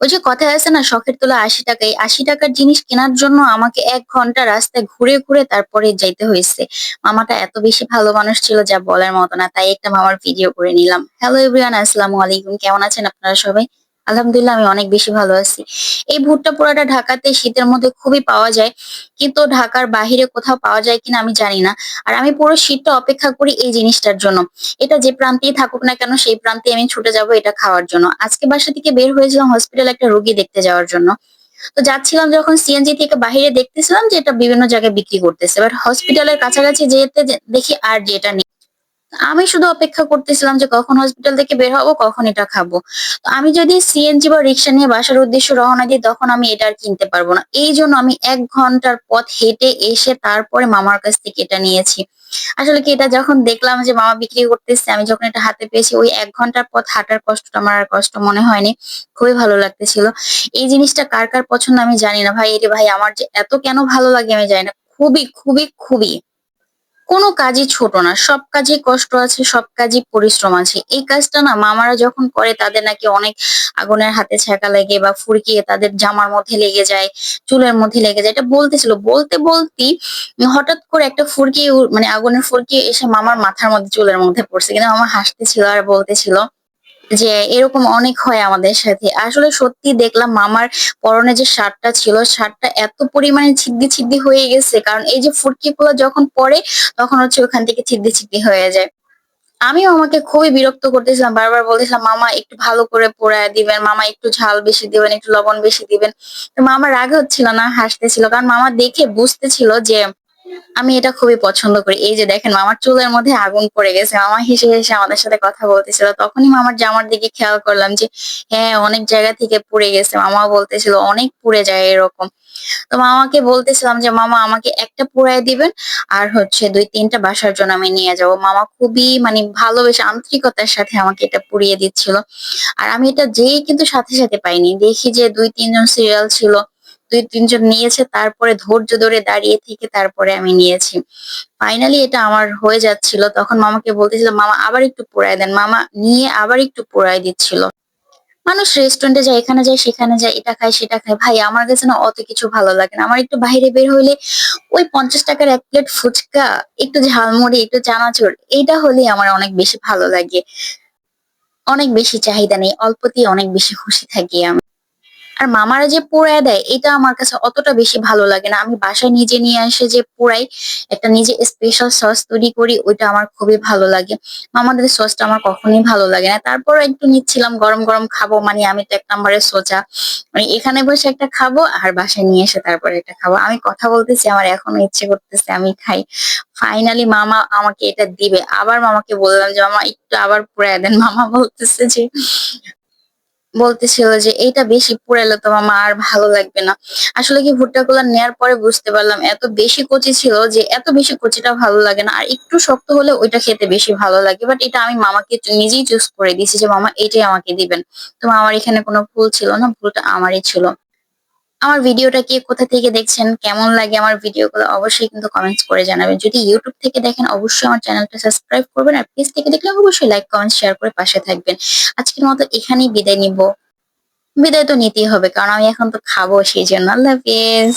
ওই যে কথায় আছে না, শখের তোলা ৮০ টাকা। এই ৳৮০ জিনিস কেনার জন্য আমাকে ১ ঘন্টা রাস্তায় ঘুরে, ঘুরে তারপরে যাইতে হইছে। মামাটা এত বেশি ভালো মানুষ ছিল যা বলার মতো না। তাই একটা মামার ভিডিও করে নিলাম। হ্যালো এভরিওয়ান, আসসালামু আলাইকুম। কেমন আছেন আপনারা সবাই? আলহামদুলিল্লাহ আমি অনেক বেশি ভালো আছি। এই ভুট্টা পোড়াটা ঢাকাতে শীতের মধ্যে খুবই পাওয়া যায়। কিন্তু ঢাকার বাহিরে কোথাও পাওয়া যায় কিনা আমি জানি না। আর আমি পুরো শীতটা অপেক্ষা করি এই জিনিসটার জন্য। এটা যে প্রান্তেই থাকুক না কেন সেই প্রান্তে আমি ছুটে যাবো এটা খাওয়ার জন্য। আজকে বাসা থেকে বের হয়েছিলাম হসপিটালে একটা রোগী দেখতে যাওয়ার জন্য। তো যাচ্ছিলাম যখন সিএনজি থেকে বাহিরে দেখতেছিলাম যে এটা বিভিন্ন জায়গায় বিক্রি করতেছে। বাট হসপিটালের কাছাকাছি যেতে দেখি আর যে এটা নেই। আমি শুধু অপেক্ষা করতেছিলাম যে কখন হসপিটাল থেকে বের হবো, কখন এটা খাবো। তো আমি যদি সিএনজি বা রিক্সা নিয়ে বাসার উদ্দেশ্যে রওনা দিই তখন আমি এটা আর কিনতে পারবো না। এইজন্য আমি ১ ঘন্টার পথ হেঁটে এসে তারপরে মামার কাছ থেকে এটা নিয়েছি। আসলে কি, এটা যখন দেখলাম যে মামা বিক্রি করতেছে, আমি যখন এটা হাতে পেয়েছি ওই ১ ঘন্টার পথ হাঁটার কষ্টটা আমার আর কষ্ট মনে হয়নি। খুবই ভালো লাগতেছিল। এই জিনিসটা কার, কার পছন্দ আমি জানি না ভাই। এরে ভাই আমার যে এত কেন ভালো লাগে আমি জানি না। খুবই, খুবই, খুবই। কোনো কাজই ছোট না। সব কাজেই কষ্ট আছে, সব কাজেই পরিশ্রম আছে। এই কাজটা না মামারা যখন করে তাদের নাকি অনেক আগুনের হাতে ছ্যাঁকা লাগে বা ফুরকিয়ে তাদের জামার মধ্যে লেগে যায়, চুলের মধ্যে লেগে যায়। এটা বলতেছিল। বলতে, বলতেই হঠাৎ করে একটা ফুরকি মানে আগুনের ফুরকি এসে মামার মাথার মধ্যে চুলের মধ্যে পড়ছে। কিন্তু মামা হাসতেছিল আর বলতেছিল যে এরকম অনেক হয় আমাদের সাথে। আসলে সত্যি দেখলাম মামার পরনে যে শার্টটা ছিল, শার্টটা এত পরিমাণে ছিদ্দি, ছিদ্দি হয়ে গেছে। কারণ এই যে ফুটকিগুলো যখন পড়ে তখন হচ্ছে ওখান থেকে ছিদ্দি, ছিদ্দি হয়ে যায়। আমিও আমাকে খুবই বিরক্ত করতেছিলাম। বারবার বলতেছিলাম, "মামা একটু ভালো করে পোড়ায়া দিবেন, মামা একটু ঝাল বেশি দিবেন, একটু লবণ বেশি দিবেন।" তো মামা রাগ হচ্ছিল না, হাসতেছিল। কারণ মামা দেখে বুঝতেছিল যে আমি এটা খুবই পছন্দ করি। এই যে দেখেন মামার চুলের মধ্যে আগুন পড়ে গেছে। মামা হেসে, হেসে আমাদের সাথে কথা বলতেছিল। তখনই মামার জামার দিকে খেয়াল করলাম যে হ্যাঁ, অনেক জায়গা থেকে পুড়ে গেছে। মামাও বলতেছিল অনেক পুড়ে যায় এরকম। তো মামাকে বলতেছিলাম যে, "মামা আমাকে একটা পুড়ায় দিবেন আর হচ্ছে ২-৩ টা বাসার জন্য আমি নিয়ে যাবো।" মামা খুবই মানে ভালোবেসে আন্তরিকতার সাথে আমাকে এটা পুড়িয়ে দিচ্ছিল। আর আমি এটা যেয়েই কিন্তু সাথে, সাথে পাইনি। দেখি যে ২-৩ জন সিরিয়াল ছিল। ২-৩ জন নিয়েছে, তারপরে ধৈর্য ধরে দাঁড়িয়ে থেকে তারপরে আমি নিয়েছি। ফাইনালি এটা আমার হয়ে যাচ্ছিল। তখন মামাকে বলতেছিলাম, "মামা আবার একটু পোড়ায় দেন।" মামা নিয়ে আবার একটু পোড়ায় দিচ্ছিল। মানুষ রেস্টুরেন্টে যায়, এখানে যায়, সেখানে যায়, এটা খায়, সেটা খায়। ভাই আমার কাছে না অত কিছু ভালো লাগে না। আমার একটু বাহিরে বের হইলে ওই ৳৫০ র ১ প্লেট ফুচকা, একটু ঝালমুড়ি, একটু চানাচুর এইটা হলেই আমার অনেক বেশি ভালো লাগে। অনেক বেশি চাহিদা নেই। অল্পতেই অনেক বেশি খুশি থাকি আমি। আর মামারা যে পোড়ায় দেয় এটা আমার কাছে অতটা বেশি ভালো লাগে না। আমি বাসায় নিজে নিয়ে এসে যে পোড়াই, একটা নিজে স্পেশাল সস তৈরি করি ওইটা আমার খুবই ভালো লাগে। মামাদের সসটা আমার কখনোই ভালো লাগে না। তারপরও একটু নিচ্ছিলাম গরম, গরম খাবো মানে আমি তো ১ নম্বরের সোজা। মানে এখানে বসে একটা খাবো আর বাসায় নিয়ে এসে তারপরে একটা খাবো। আমি কথা বলতেছি আমার এখনো ইচ্ছে করতেছে আমি খাই। ফাইনালি মামা আমাকে এটা দিবে। আবার মামাকে বললাম যে, "মামা একটু আবার পোড়ায় দেন।" মামা বলতেছে যে বলতেছিল যে, "এইটা বেশি পোড়াইলে তো মামা আর ভালো লাগবে না।" আসলে কি ভুট্টাগুলা নেয়ার পরে বুঝতে পারলাম এত বেশি কচি ছিল যে এত বেশি কচিটা ভালো লাগে না। আর একটু শক্ত হলে ওইটা খেতে বেশি ভালো লাগে। বাট এটা আমি মামাকে নিজেই চুজ করে দিয়েছি যে, "মামা এইটাই আমাকে দিবেন।" তো আমার এখানে কোনো ভুল ছিল না। ভুলটা আমারই ছিল। আমার ভিডিওটা কে কোথা থেকে দেখছেন, কেমন লাগে আমার ভিডিওগুলো অবশ্যই কিন্তু কমেন্টস করে জানাবেন। যদি YouTube থেকে দেখেন অবশ্যই আমার চ্যানেলটা সাবস্ক্রাইব করবেন। আর পেজ থেকে দেখলে অবশ্যই লাইক, কমেন্ট, শেয়ার করে পাশে থাকবেন। আজকের মতো এখানেই বিদায় নিব। বিদায় তো নিতেই হবে। কারণ আমি এখন তো খাবো সেইজন্য। আল্লাহ হাফেজ।